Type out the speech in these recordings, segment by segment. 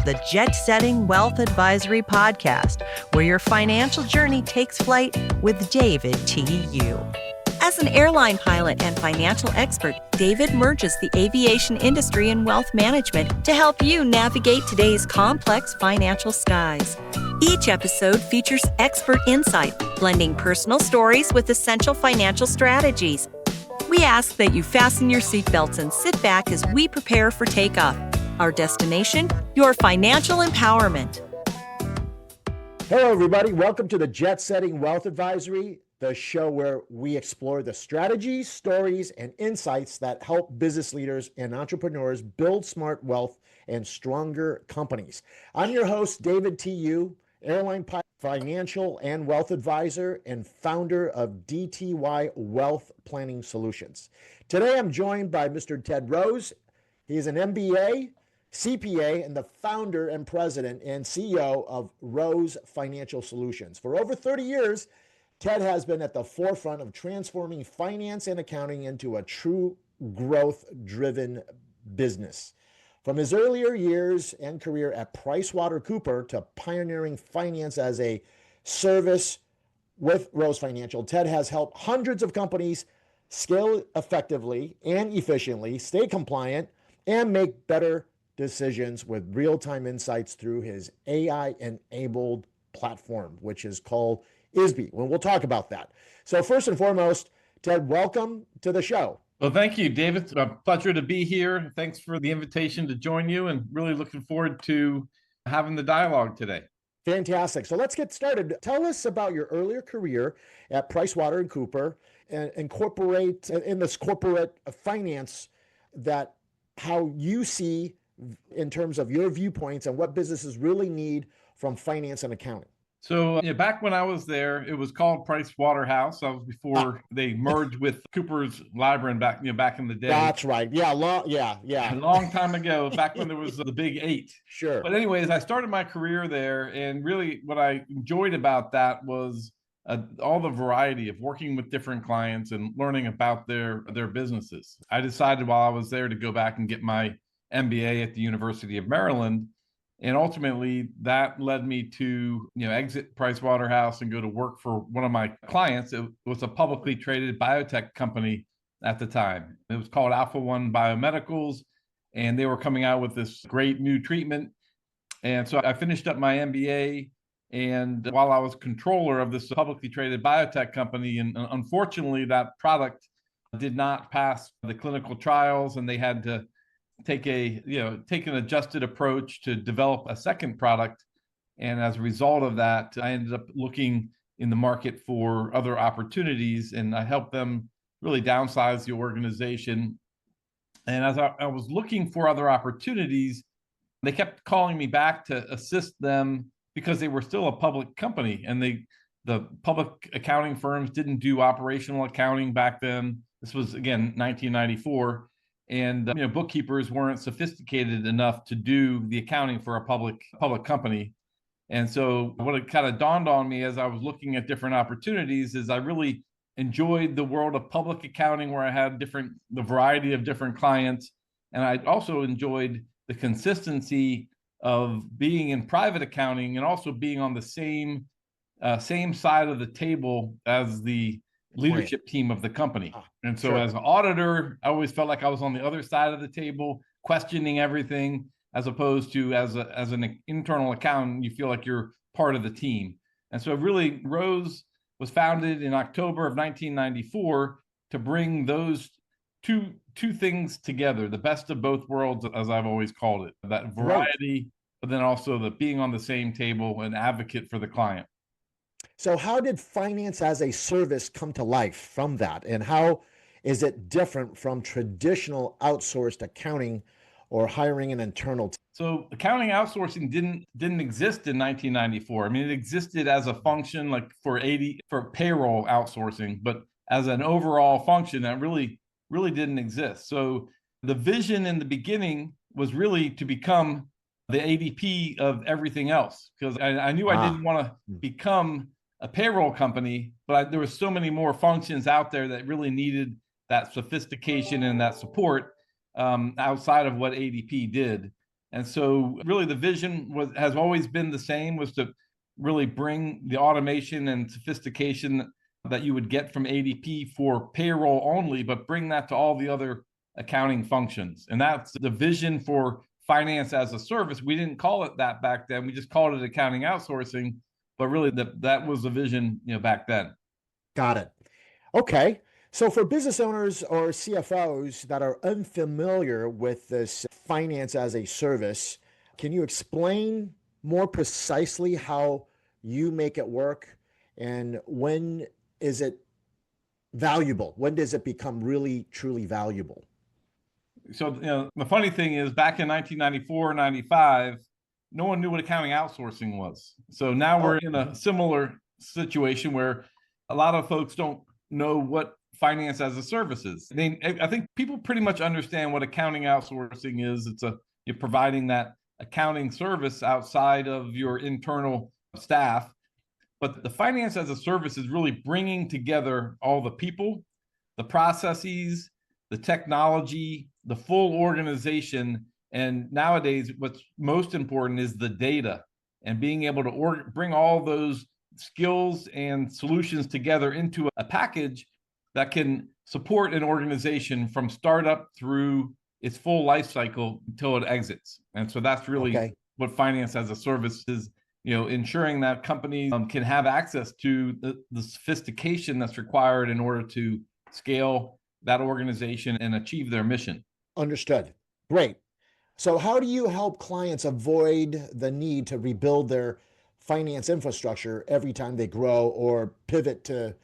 the Jet Setting Wealth Advisory Podcast, where your financial journey takes flight with David T.U. As an airline pilot and financial expert, David merges the aviation industry and wealth management to help you navigate today's complex financial skies. Each episode features expert insight, blending personal stories with essential financial strategies. We ask that you fasten your seatbelts and sit back as we prepare for takeoff. Our destination, your financial empowerment. Hello, everybody. Welcome to the Jet Setting Wealth Advisory, the show where we explore the strategies, stories, and insights that help business leaders and entrepreneurs build smart wealth and stronger companies. I'm your host, David T.U., airline pilot, financial and wealth advisor, and founder of DTY Wealth Planning Solutions. Today, I'm joined by Mr. Ted Rose. He is an MBA, CPA, and the founder and president and CEO of Rose Financial Solutions. For over 30 years, Ted has been at the forefront of transforming finance and accounting into a true growth-driven business. From his earlier years and career at Pricewaterhouse to pioneering finance as a service with Rose Financial, Ted has helped hundreds of companies scale effectively and efficiently, stay compliant, and make better decisions with real-time insights through his AI-enabled platform, which is called Easby. Well, we'll talk about that. So first and foremost, Ted, welcome to the show. Well, thank you, David. It's a pleasure to be here. Thanks for the invitation to join you, and really looking forward to having the dialogue today. Fantastic. So let's get started. Tell us about your earlier career at Pricewaterhouse and incorporate in this corporate finance that how you see in terms of your viewpoints and what businesses really need from finance and accounting. So back when I was there, it was called Pricewaterhouse. That was before they merged with Cooper's Lybrand back in the day. That's right. Yeah, A long time ago, back when there was the Big Eight. Sure. But anyways, I started my career there, and really what I enjoyed about that was all the variety of working with different clients and learning about their businesses. I decided while I was there to go back and get my MBA at the University of Maryland. And ultimately, that led me to exit Pricewaterhouse and go to work for one of my clients. It was a publicly traded biotech company at the time. It was called Alpha One Biomedicals, and they were coming out with this great new treatment. And so I finished up my MBA, and while I was controller of this publicly traded biotech company, and unfortunately, that product did not pass the clinical trials, and they had to take an adjusted approach to develop a second product. And as a result of that, I ended up looking in the market for other opportunities, and I helped them really downsize the organization. And as I was looking for other opportunities, they kept calling me back to assist them because they were still a public company, and the public accounting firms didn't do operational accounting back then. This was, again, 1994. And bookkeepers weren't sophisticated enough to do the accounting for a public company. And so what it kind of dawned on me as I was looking at different opportunities is I really enjoyed the world of public accounting, where I had the variety of different clients. And I also enjoyed the consistency of being in private accounting and also being on the same side of the table as the leadership team of the company. And so as an auditor, I always felt like I was on the other side of the table, questioning everything, as opposed to as an internal accountant, you feel like you're part of the team. And so really, Rose was founded in October of 1994 to bring those two things together, the best of both worlds, as I've always called it, that variety, but then also the being on the same table, an advocate for the client. So how did finance as a service come to life from that? And how is it different from traditional outsourced accounting or hiring an internal team? So accounting outsourcing didn't exist in 1994. I mean, it existed as a function like for payroll outsourcing, but as an overall function that really didn't exist. So the vision in the beginning was really to become the ADP of everything else, because I knew I didn't want to become a payroll company, but there were so many more functions out there that really needed that sophistication and that support outside of what ADP did. And so really the vision has always been the same, was to really bring the automation and sophistication that you would get from ADP for payroll only, but bring that to all the other accounting functions. And that's the vision for finance as a service. We didn't call it that back then. We just called it accounting outsourcing, but really that was the vision, back then. Got it. Okay. So for business owners or CFOs that are unfamiliar with this finance as a service, can you explain more precisely how you make it work, and when is it valuable? When does it become really, truly valuable? So, the funny thing is, back in 1994, 95, no one knew what accounting outsourcing was. So now we're in a similar situation where a lot of folks don't know what finance as a service is. I think people pretty much understand what accounting outsourcing is. You're providing that accounting service outside of your internal staff. But the finance as a service is really bringing together all the people, the processes, the technology, the full organization. And nowadays, what's most important is the data, and being able to bring all those skills and solutions together into a package that can support an organization from startup through its full life cycle until it exits. And so that's really what finance as a service is, ensuring that companies can have access to the sophistication that's required in order to scale that organization and achieve their mission. Understood. Great. So how do you help clients avoid the need to rebuild their finance infrastructure every time they grow or pivot to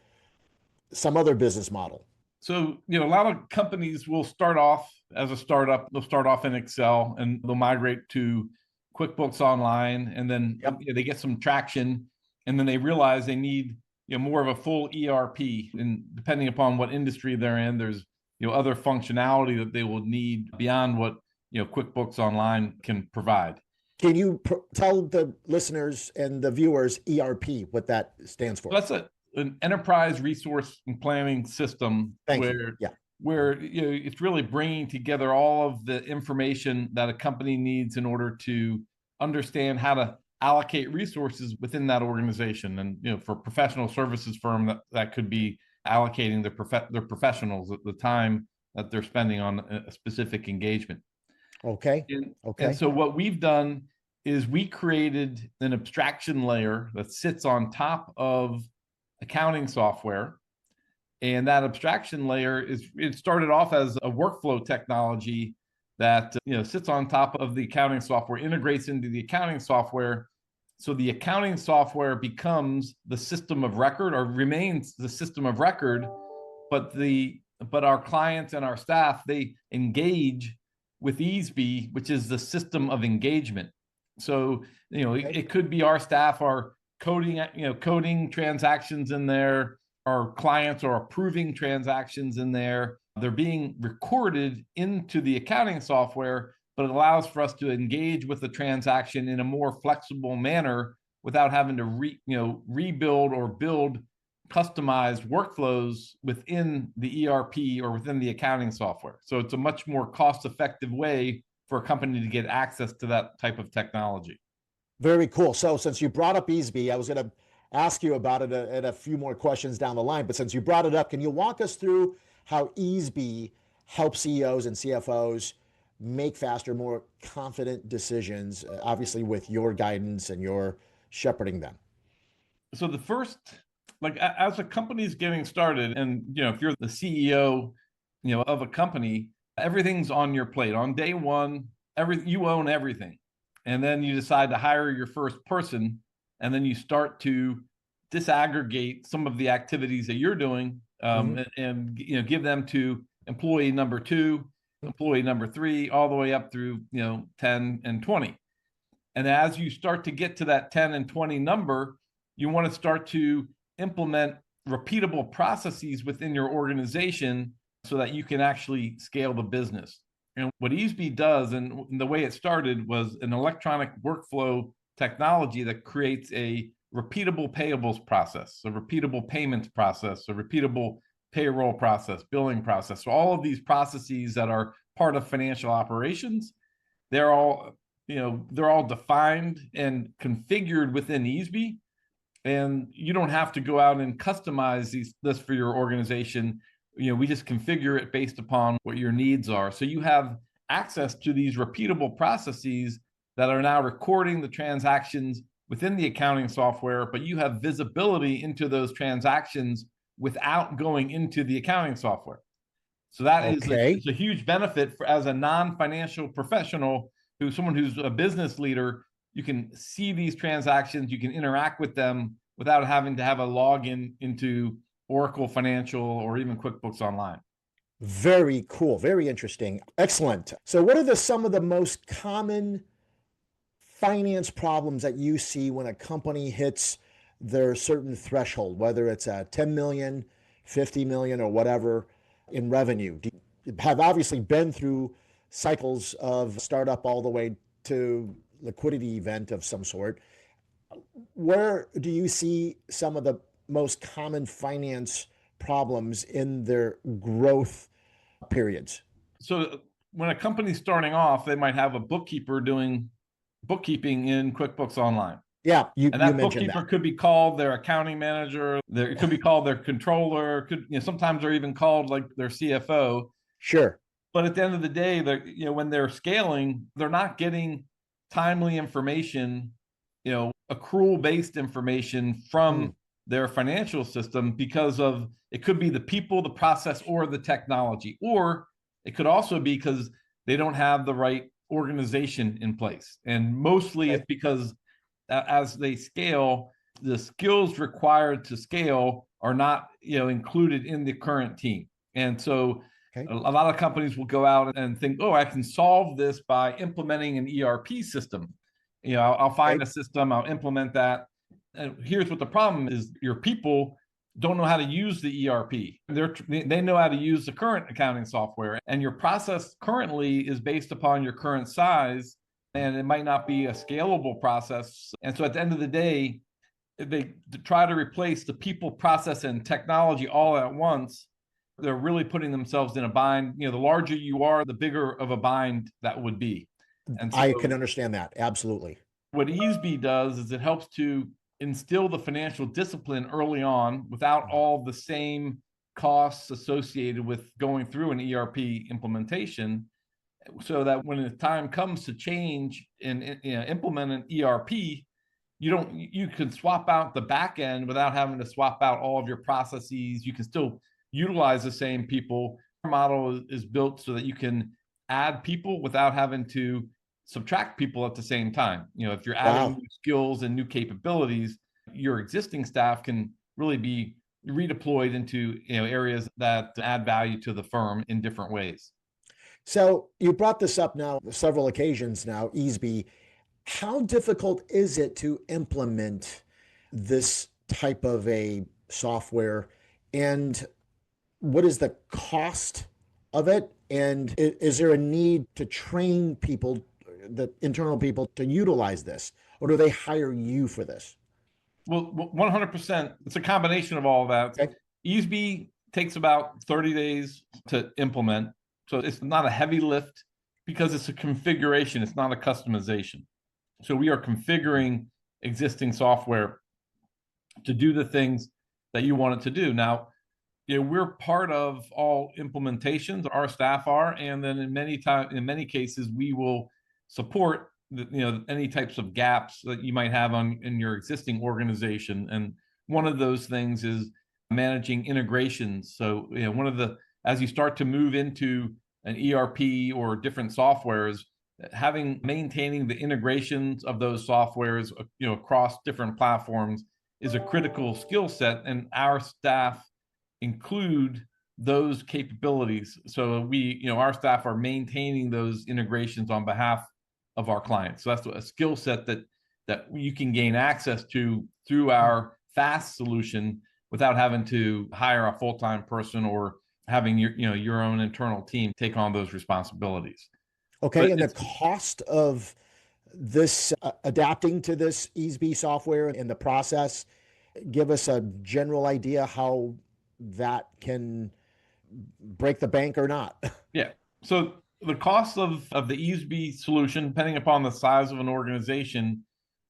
some other business model? So, a lot of companies will start off as a startup. They'll start off in Excel and they'll migrate to QuickBooks Online, and then they get some traction, and then they realize they need more of a full ERP. And depending upon what industry they're in, there's other functionality that they will need beyond what QuickBooks Online can provide. Can you tell the listeners and the viewers ERP, what that stands for? So that's an enterprise resource and planning system where it's really bringing together all of the information that a company needs in order to understand how to allocate resources within that organization. And for professional services firm, that could be allocating their professionals at the time that they're spending on a specific engagement. Okay. And so what we've done is we created an abstraction layer that sits on top of accounting software. And that abstraction layer it started off as a workflow technology that sits on top of the accounting software, integrates into the accounting software. So the accounting software becomes the system of record, or remains the system of record, but our clients and our staff, they engage with Easby, which is the system of engagement. So it could be our staff are coding transactions in there. Our clients are approving transactions in there. They're being recorded into the accounting software, but it allows for us to engage with the transaction in a more flexible manner without having to rebuild or build customized workflows within the ERP or within the accounting software. So it's a much more cost-effective way for a company to get access to that type of technology. Very cool. So since you brought up Easby, I was going to ask you about it and a few more questions down the line, but since you brought it up, can you walk us through how Easby helps CEOs and CFOs make faster, more confident decisions, obviously with your guidance and your shepherding them? So the first, as a company's getting started, and if you're the CEO, of a company, everything's on your plate. On day one, you own everything. And then you decide to hire your first person, and then you start to disaggregate some of the activities that you're doing, and give them to employee number 2, employee number 3, all the way up through 10 and 20. And as you start to get to that 10 and 20 number, you want to start to implement repeatable processes within your organization so that you can actually scale the business. And what Easby does, and the way it started, was an electronic workflow technology that creates a repeatable payables process, a repeatable payments process, a repeatable payroll process, billing process. So all of these processes that are part of financial operations, they're all they're all defined and configured within Easby, and you don't have to go out and customize this for your organization. We just configure it based upon what your needs are. So you have access to these repeatable processes that are now recording the transactions within the accounting software, but you have visibility into those transactions without going into the accounting software. So that is a huge benefit as a non-financial professional, someone who's a business leader. You can see these transactions, you can interact with them without having to have a login into Oracle Financial or even QuickBooks Online. Very cool. Very interesting. Excellent. So what are some of the most common finance problems that you see when a company hits their certain threshold, whether it's a 10 million, 50 million, or whatever in revenue? You have obviously been through cycles of startup all the way to liquidity event of some sort. Where do you see some of the most common finance problems in their growth periods? So when a company's starting off, they might have a bookkeeper doing bookkeeping in QuickBooks Online. Yeah, you And that mentioned bookkeeper that. could be called their accounting manager. It could be called their controller. Sometimes they're even called like their CFO. Sure. But at the end of the day, when they're scaling, they're not getting timely information, accrual-based information from their financial system because of it could be the people, the process, or the technology, or it could also be because they don't have the right organization in place. And mostly it's because as they scale, the skills required to scale are not included in the current team. And so a lot of companies will go out and think, oh, I can solve this by implementing an ERP system. I'll find a system, I'll implement that. And here's what the problem is: your people don't know how to use the ERP. They know how to use the current accounting software, and your process currently is based upon your current size, and it might not be a scalable process. And so at the end of the day, they try to replace the people, process, and technology all at once. They're really putting themselves in a bind. The larger you are, the bigger of a bind that would be. And so I can understand that. Absolutely. what Easby does is it helps to instill the financial discipline early on without all the same costs associated with going through an ERP implementation, so that when the time comes to change and implement an ERP, you can swap out the back end without having to swap out all of your processes. You can still utilize the same people. Our model is built so that you can add people without having to subtract people at the same time. If you're adding new skills and new capabilities, your existing staff can really be redeployed into areas that add value to the firm in different ways. So you brought this up now several occasions now, Easby. How difficult is it to implement this type of a software, and what is the cost of it? And is there a need to train people, the internal people, to utilize this, or do they hire you for this? Well, 100%. It's a combination of all of that. Okay. Easby takes about 30 days to implement. So it's not a heavy lift because it's a configuration. It's not a customization. So we are configuring existing software to do the things that you want it to do. Now, we're part of all implementations. Our staff are, and then in many cases, we will support any types of gaps that you might have in your existing organization. And one of those things is managing integrations. So as you start to move into an ERP or different softwares, maintaining the integrations of those softwares across different platforms is a critical skill set, and our staff include those capabilities. So our staff are maintaining those integrations on behalf of our clients. So that's a skill set that you can gain access to through our fast solution without having to hire a full-time person or having your own internal team take on those responsibilities. Okay, and the cost of this adapting to this Easby software and the process, give us a general idea how that can break the bank or not. Yeah. So The cost of the Easby solution, depending upon the size of an organization,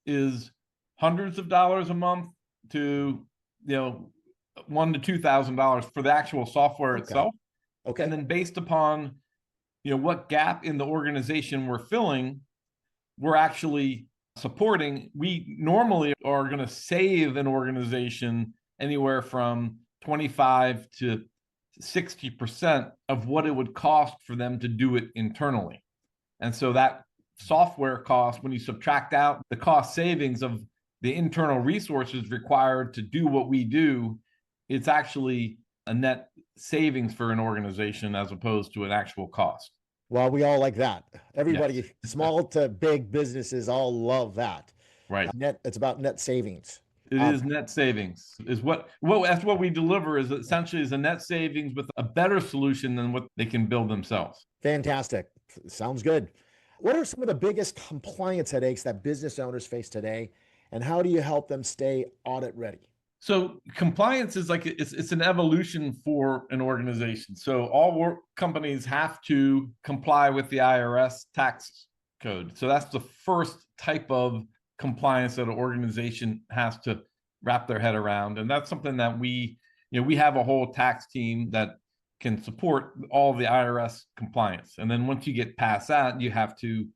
is hundreds of dollars a month to, $1,000 to $2,000 for the actual software itself. Okay. And then based upon, what gap in the organization we're filling, we're actually supporting. We normally are going to save an organization anywhere from 25 to 60% of what it would cost for them to do it internally. And so that software cost, when you subtract out the cost savings of the internal resources required to do what we do, it's actually a net savings for an organization as opposed to an actual cost. Well, we all like that. Everybody, Yes. small to big businesses, all love that. Right. It's about net savings. It is net savings is what that's what we deliver is essentially is a net savings with a better solution than what they can build themselves. Fantastic. Sounds good. What are some of the biggest compliance headaches that business owners face today, and how do you help them stay audit ready? So compliance is like it's an evolution for an organization. So all companies have to comply with the IRS tax code. So that's the first type of compliance that an organization has to wrap their head around. And that's something that we have a whole tax team that can support all the IRS compliance. And then once you get past that, you have to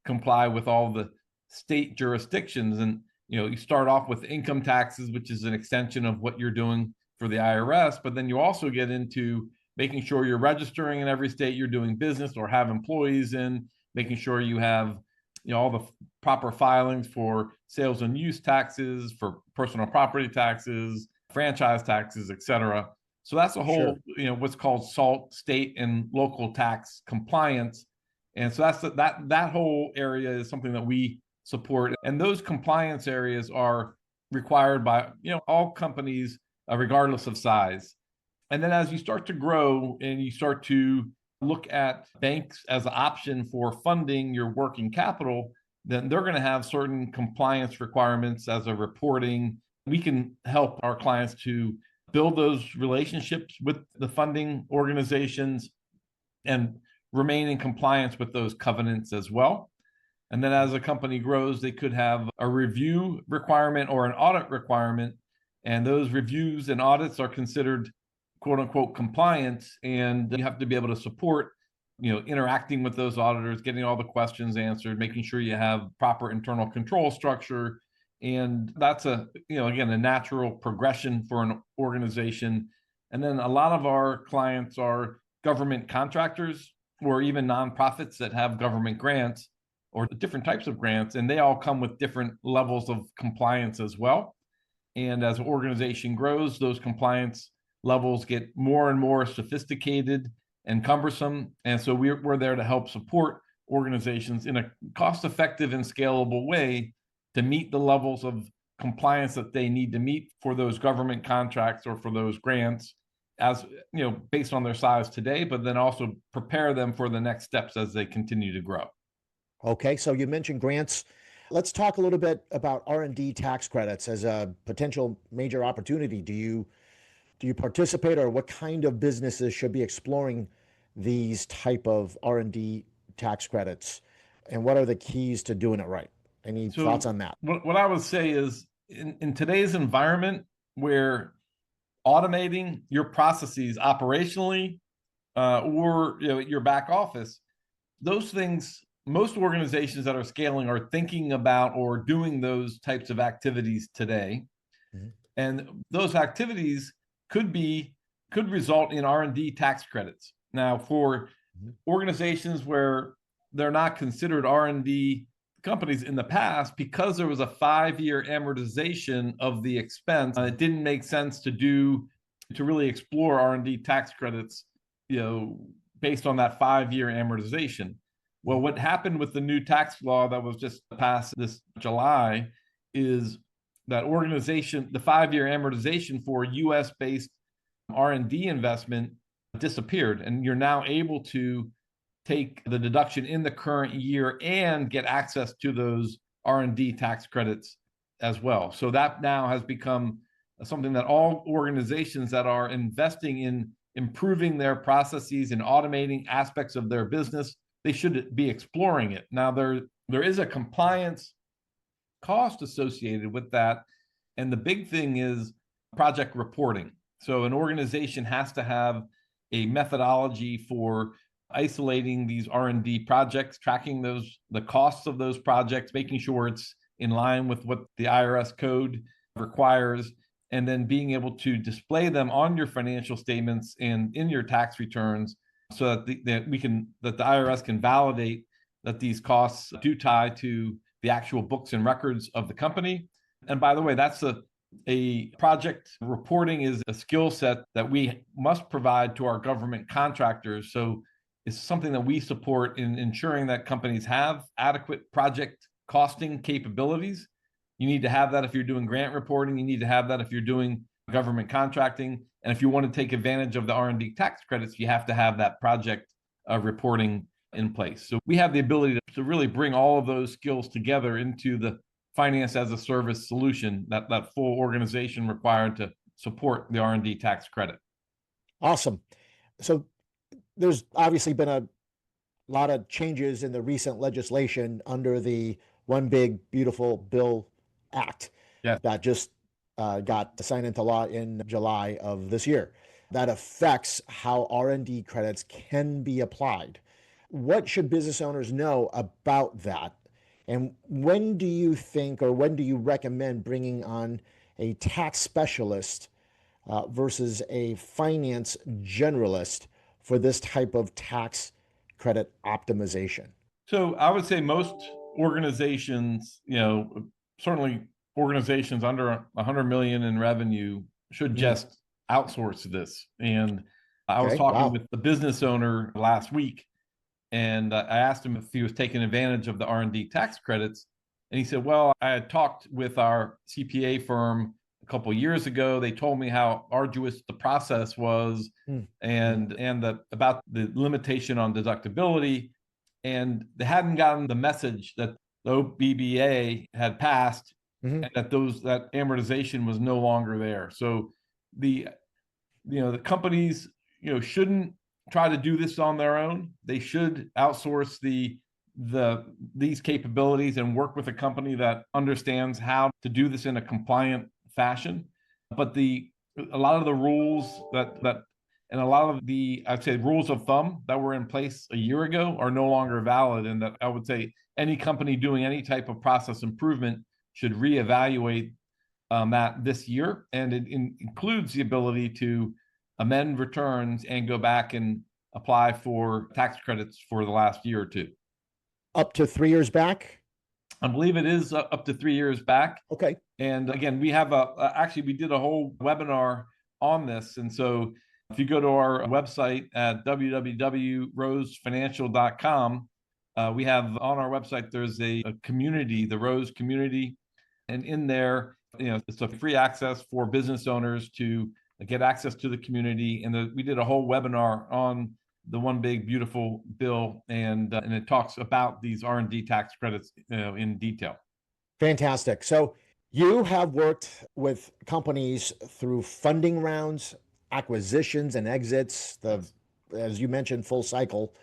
comply with all the state jurisdictions. And you start off with income taxes, which is an extension of what you're doing for the IRS, but then you also get into making sure you're registering in every state you're doing business or have employees in, making sure you have all the proper filings for sales and use taxes, for personal property taxes, franchise taxes, et cetera. So that's a whole, what's called SALT, state and local tax compliance. And so that's that whole area is something that we support. And those compliance areas are required by, all companies, regardless of size. And then as you start to grow and you start to look at banks as an option for funding your working capital, then they're going to have certain compliance requirements as a reporting. We can help our clients to build those relationships with the funding organizations and remain in compliance with those covenants as well. And then as a company grows, they could have a review requirement or an audit requirement. And those reviews and audits are considered quote unquote compliance. And you have to be able to support, interacting with those auditors, getting all the questions answered, making sure you have proper internal control structure. And that's again, a natural progression for an organization. And then a lot of our clients are government contractors or even nonprofits that have government grants or different types of grants, and they all come with different levels of compliance as well. And as an organization grows, those compliance levels get more and more sophisticated and cumbersome. And so we're there to help support organizations in a cost-effective and scalable way to meet the levels of compliance that they need to meet for those government contracts or for those grants, as based on their size today, but then also prepare them for the next steps as they continue to grow. Okay, so you mentioned grants. Let's talk a little bit about R&D tax credits as a potential major opportunity. Do you participate, or what kind of businesses should be exploring these type of R&D tax credits? And what are the keys to doing it right? Any thoughts on that? What I would say is in today's environment where automating your processes operationally or your back office, those things, most organizations that are scaling are thinking about or doing those types of activities today. Mm-hmm. And those activities could result in R&D tax credits. Now, for organizations where they're not considered R&D companies in the past, because there was a 5-year amortization of the expense, it didn't make sense to really explore R&D tax credits, based on that 5-year amortization. Well, what happened with the new tax law that was just passed this July is that the 5-year amortization for US-based R&D investment disappeared. And you're now able to take the deduction in the current year and get access to those R&D tax credits as well. So that now has become something that all organizations that are investing in improving their processes and automating aspects of their business they should be exploring it. Now, there is a compliance cost associated with that. And the big thing is project reporting. So an organization has to have a methodology for isolating these R&D projects, tracking the costs of those projects, making sure it's in line with what the IRS code requires, and then being able to display them on your financial statements and in your tax returns so that the IRS can validate that these costs do tie to the actual books and records of the company. And by the way, that's a project reporting is a skill set that we must provide to our government contractors. So it's something that we support in ensuring that companies have adequate project costing capabilities. You need to have that if you're doing grant reporting. You need to have that if you're doing government contracting. And if you want to take advantage of the R&D tax credits, you have to have that project reporting in place. So we have the ability to really bring all of those skills together into the finance as a service solution, that full organization required to support the R&D tax credit. Awesome. So there's obviously been a lot of changes in the recent legislation under the One Big Beautiful Bill Act that just got signed into law in July of this year. That affects how R&D credits can be applied. What should business owners know about that? And when do you think, or when do you recommend bringing on a tax specialist versus a finance generalist for this type of tax credit optimization? So I would say most organizations, certainly organizations under 100 million in revenue should just outsource this. And I was talking with the business owner last week, and I asked him if he was taking advantage of the R&D tax credits. And he said, well, I had talked with our CPA firm a couple of years ago. They told me how arduous the process was and about the limitation on deductibility. And they hadn't gotten the message that the OBBA had passed and that that amortization was no longer there. So the companies, shouldn't try to do this on their own. They should outsource these capabilities and work with a company that understands how to do this in a compliant fashion. But a lot of the rules and a lot of I'd say rules of thumb that were in place a year ago are no longer valid. And that I would say any company doing any type of process improvement should reevaluate that this year. And it includes the ability to amend returns and go back and apply for tax credits for the last year or two. Up to 3 years back? I believe it is up to 3 years back. Okay. And again, we have actually, we did a whole webinar on this. And so if you go to our website at www.rosefinancial.com, we have on our website, there's a community, the Rose community. And in there, it's a free access for business owners to get access to the community. And we did a whole webinar on the One Big Beautiful Bill, and it talks about these R&D tax credits in detail. Fantastic. So you have worked with companies through funding rounds, acquisitions and exits, as you mentioned, full cycle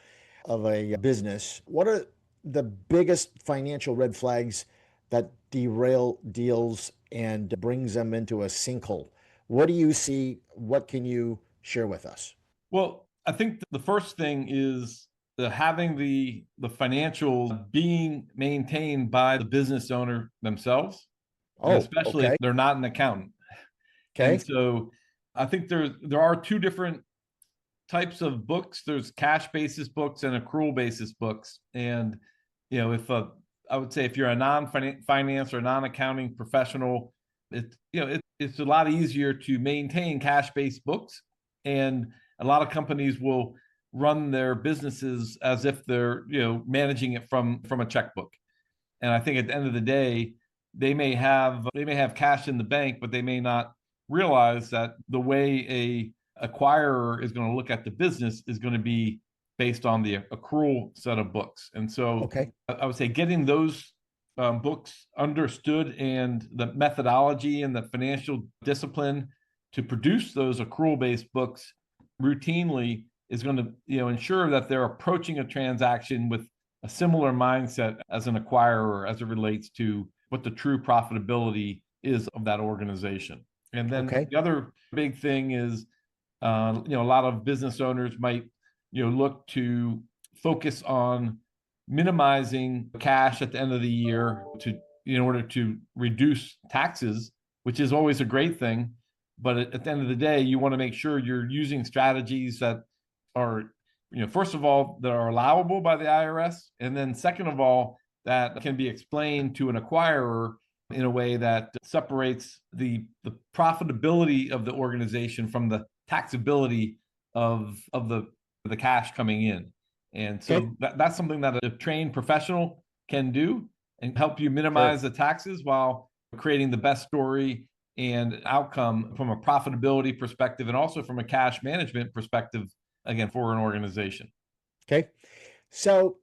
of a business. What are the biggest financial red flags that derail deals and brings them into a sinkhole? What do you see? What can you share with us? Well, I think the first thing is having the financials being maintained by the business owner themselves, and especially if they're not an accountant. Okay. And so I think there are two different types of books. There's cash basis books and accrual basis books. And if I would say if you're a non-finance or non-accounting professional, it's a lot easier to maintain cash-based books, and a lot of companies will run their businesses as if they're managing it from a checkbook. And I think at the end of the day, they may have cash in the bank, but they may not realize that the way a acquirer is going to look at the business is going to be based on the accrual set of books. And so I would say getting those books understood and the methodology and the financial discipline to produce those accrual-based books routinely is going to ensure that they're approaching a transaction with a similar mindset as an acquirer as it relates to what the true profitability is of that organization. And then the other big thing is, a lot of business owners might, look to focus on minimizing cash at the end of the year in order to reduce taxes, which is always a great thing. But at the end of the day, you want to make sure you're using strategies that are, first of all, that are allowable by the IRS. And then second of all, that can be explained to an acquirer in a way that separates the profitability of the organization from the taxability of the cash coming in. And so that's something that a trained professional can do and help you minimize the taxes while creating the best story and outcome from a profitability perspective and also from a cash management perspective, again, for an organization. Okay. So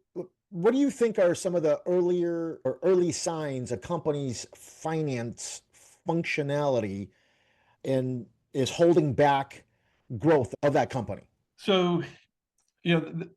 what do you think are some of the early signs a company's finance functionality is holding back growth of that company? So, the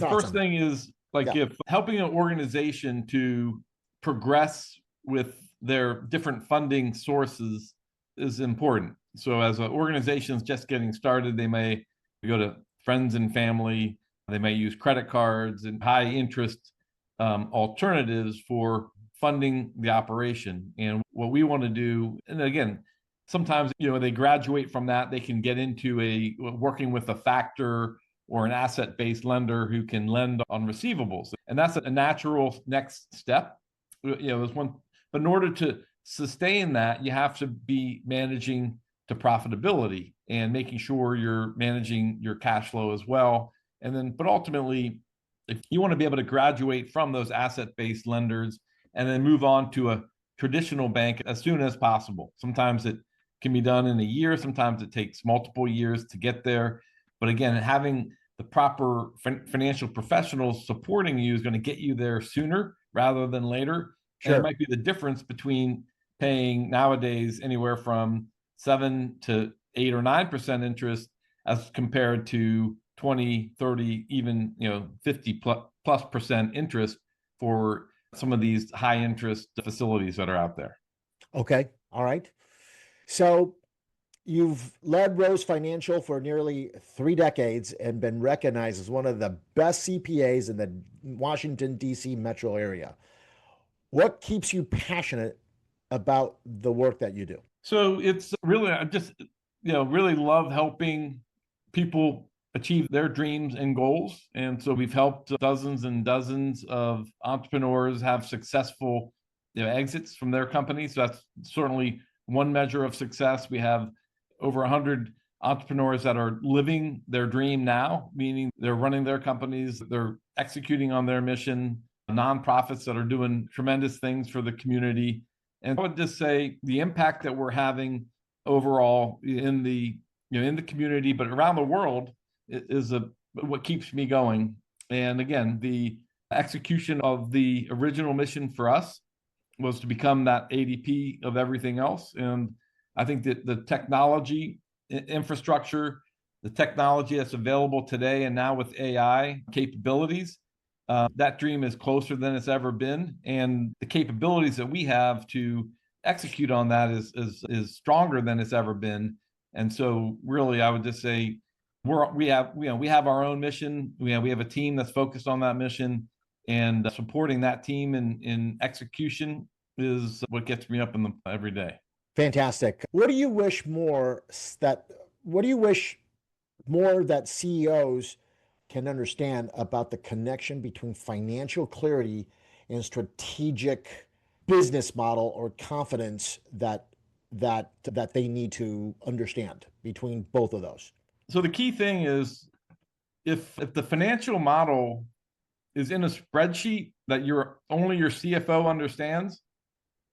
first thing is if helping an organization to progress with their different funding sources is important. So as an organization is just getting started, they may go to friends and family, they may use credit cards and high interest alternatives for funding the operation. And what we want to do, and again, sometimes, they graduate from that, they can get into working with a factor or an asset-based lender who can lend on receivables. And that's a natural next step. There's one, but in order to sustain that, you have to be managing to profitability and making sure you're managing your cash flow as well. And then, but ultimately, if you want to be able to graduate from those asset-based lenders and then move on to a traditional bank as soon as possible. Sometimes it can be done in a year. Sometimes it takes multiple years to get there. But again, having the proper financial professionals supporting you is going to get you there sooner rather than later. Sure. And it might be the difference between paying nowadays anywhere from 7 to 8 or 9% interest as compared to 20, 30, even 50 plus percent interest for some of these high interest facilities that are out there. Okay. All right. So you've led Rose Financial for nearly 3 decades and been recognized as one of the best CPAs in the Washington, D.C. metro area. What keeps you passionate about the work that you do? So it's really, I just, really love helping people achieve their dreams and goals. And so we've helped dozens and dozens of entrepreneurs have successful exits from their companies. So that's certainly one measure of success. We have over 100 entrepreneurs that are living their dream now, meaning they're running their companies, they're executing on their mission, nonprofits that are doing tremendous things for the community. And I would just say the impact that we're having overall in the community, but around the world is what keeps me going. And again, the execution of the original mission for us was to become that ADP of everything else. And I think that the technology infrastructure, the technology that's available today and now with AI capabilities, that dream is closer than it's ever been. And the capabilities that we have to execute on that is stronger than it's ever been. And so really, I would just say we have our own mission. We have a team that's focused on that mission, and supporting that team in execution is what gets me up every day. Fantastic. What do you wish more that CEOs can understand about the connection between financial clarity and strategic business model or confidence that they need to understand between both of those? So the key thing is if the financial model is in a spreadsheet that only your CFO understands,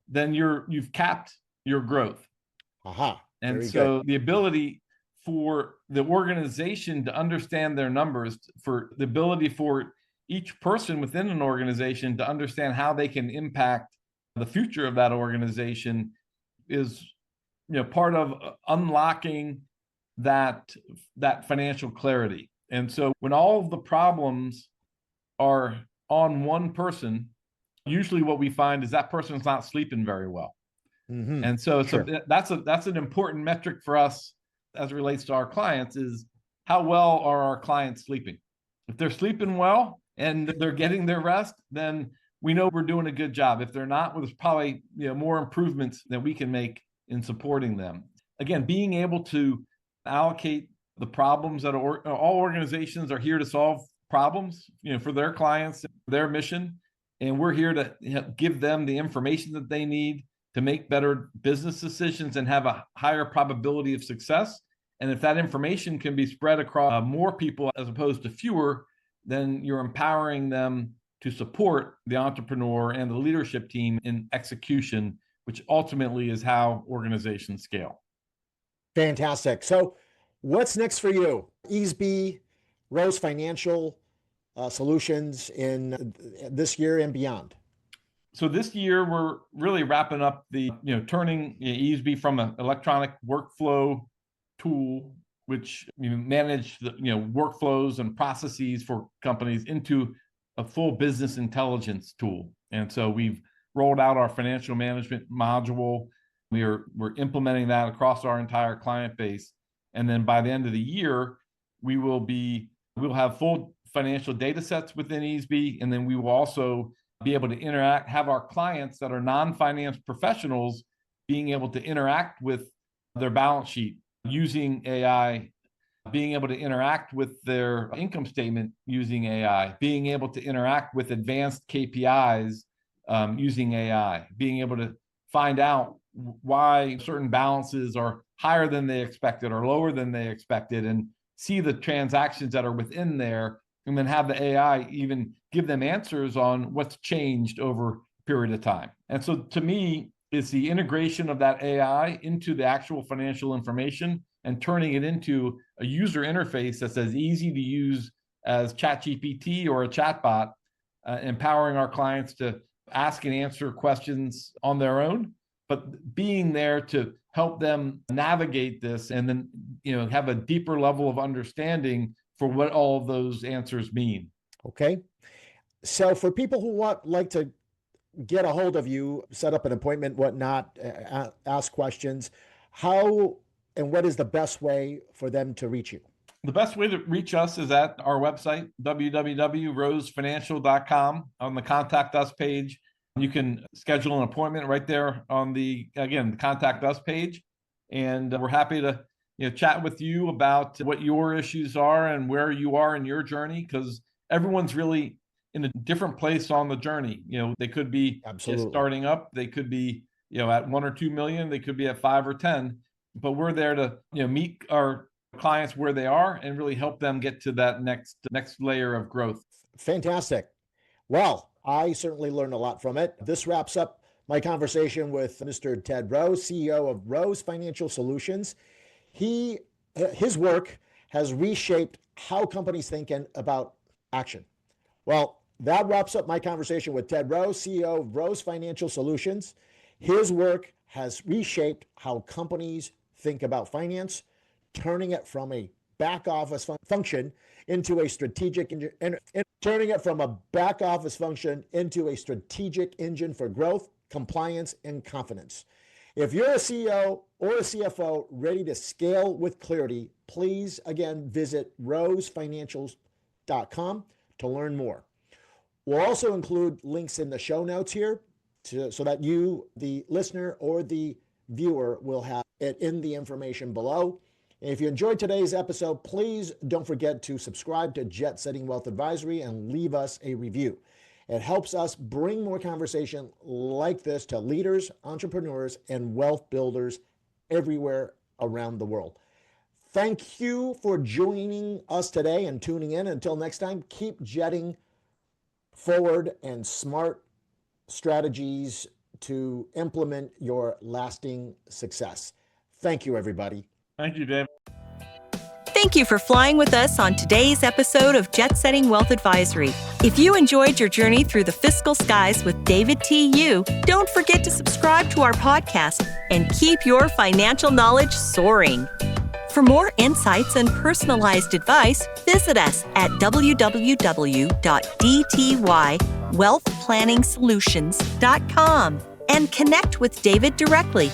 then you've capped your growth. Aha. And so the ability for the organization to understand their numbers, for the ability for each person within an organization to understand how they can impact the future of that organization is part of unlocking that financial clarity. And so when all of the problems are on one person, usually what we find is that person's not sleeping very well. Mm-hmm. And so Sure. that's an important metric for us as it relates to our clients, is how well are our clients sleeping? If they're sleeping well and they're getting their rest, then we know we're doing a good job. If they're not, well, there's probably more improvements that we can make in supporting them. Again, being able to allocate the problems that all organizations are here to solve problems, for their clients, their mission, and we're here to give them the information that they need to make better business decisions and have a higher probability of success. And if that information can be spread across more people as opposed to fewer, then you're empowering them to support the entrepreneur and the leadership team in execution, which ultimately is how organizations scale. Fantastic. So what's next for you? Easby, Rose Financial Solutions in this year and beyond. So this year we're really wrapping up the, turning Easby from an electronic workflow tool, which manage the workflows and processes for companies, into a full business intelligence tool. And so we've rolled out our financial management module. We're implementing that across our entire client base. And then by the end of the year, we'll have full financial data sets within Easby. And then we will also be able to have our clients that are non-finance professionals being able to interact with their balance sheet using AI, being able to interact with their income statement using AI, being able to interact with advanced KPIs using AI, being able to find out why certain balances are higher than they expected or lower than they expected, and see the transactions that are within there, and then have the AI even give them answers on what's changed over a period of time. And so to me, it's the integration of that AI into the actual financial information and turning it into a user interface that's as easy to use as ChatGPT or a chatbot, empowering our clients to ask and answer questions on their own, but being there to help them navigate this and then have a deeper level of understanding for what all of those answers mean. Okay. So for people who like to get a hold of you, set up an appointment, whatnot, ask questions, how and what is the best way for them to reach you? The best way to reach us is at our website, www.rosefinancial.com. On the Contact Us page, you can schedule an appointment right there on the Contact Us page. And we're happy to chat with you about what your issues are and where you are in your journey, because everyone's really in a different place on the journey. They could be starting up, they could be at 1 or 2 million, they could be at 5 or 10, but we're there to meet our clients where they are and really help them get to that next layer of growth. Fantastic. Well, I certainly learned a lot from it. This wraps up my conversation with Mr. Ted Rose, CEO of Rose Financial Solutions. His work has reshaped how companies think about action. Well, that wraps up my conversation with Ted Rose, CEO of Rose Financial Solutions. His work has reshaped how companies think about finance, turning it from a back office function into a strategic engine for growth, compliance, and confidence. If you're a CEO or a CFO ready to scale with clarity, please again visit rosefinancials.com to learn more. We'll also include links in the show notes here so that you, the listener or the viewer, will have it in the information below. And if you enjoyed today's episode, please don't forget to subscribe to Jet Setting Wealth Advisory and leave us a review. It helps us bring more conversation like this to leaders, entrepreneurs, and wealth builders everywhere around the world. Thank you for joining us today and tuning in. Until next time, keep jetting forward and smart strategies to implement your lasting success. Thank you, everybody. Thank you, Dave. Thank you for flying with us on today's episode of Jet Setting Wealth Advisory. If you enjoyed your journey through the fiscal skies with David T.U., don't forget to subscribe to our podcast and keep your financial knowledge soaring. For more insights and personalized advice, visit us at www.dtywealthplanningsolutions.com and connect with David directly